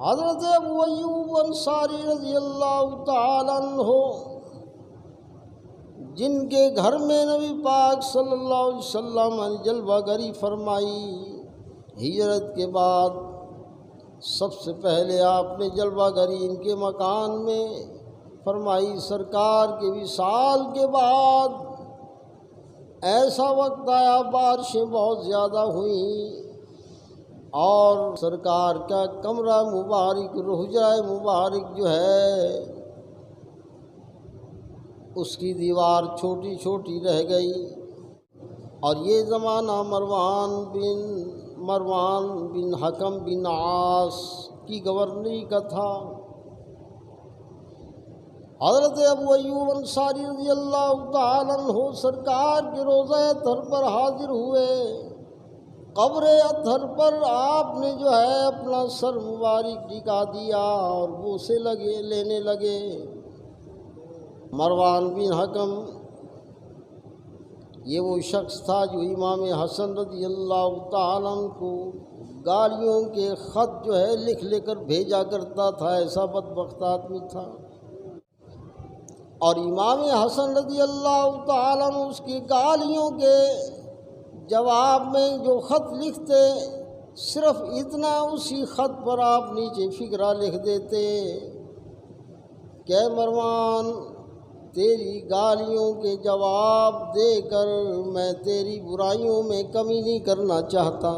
حضرت ابو ایوب انصاری رضی اللہ تعالیٰ عنہ، جن کے گھر میں نبی پاک صلی اللہ علیہ وسلم نے جلوہ گری فرمائی، ہجرت کے بعد سب سے پہلے آپ نے جلوہ گری ان کے مکان میں فرمائی۔ سرکار کے وصال کے بعد ایسا وقت آیا، بارشیں بہت زیادہ ہوئیں اور سرکار کا کمرہ مبارک، حجرہ مبارک جو ہے اس کی دیوار چھوٹی چھوٹی رہ گئی، اور یہ زمانہ مروان بن حکم بن عاص کی گورنری کا تھا۔ حضرت ابو ایوب انصاری رضی اللہ تعالیٰ عنہ سرکار کے روضہ اطہر پر حاضر ہوئے۔ قبر اطہر پر آپ نے جو ہے اپنا سر مبارک ٹکا دیا اور بوسے لینے لگے۔ مروان بن حکم یہ وہ شخص تھا جو امام حسن رضی اللہ تعالیٰ عنہ کو گالیوں کے خط جو ہے لکھ کر بھیجا کرتا تھا، ایسا بدبخت آدمی تھا۔ اور امام حسن رضی اللہ تعالیٰ عنہ اس کی گالیوں کے جواب میں جو خط لکھتے، صرف اتنا اسی خط پر آپ نیچے فقرہ لکھ دیتے کہ مروان، تیری گالیوں کے جواب دے کر میں تیری برائیوں میں کمی نہیں کرنا چاہتا۔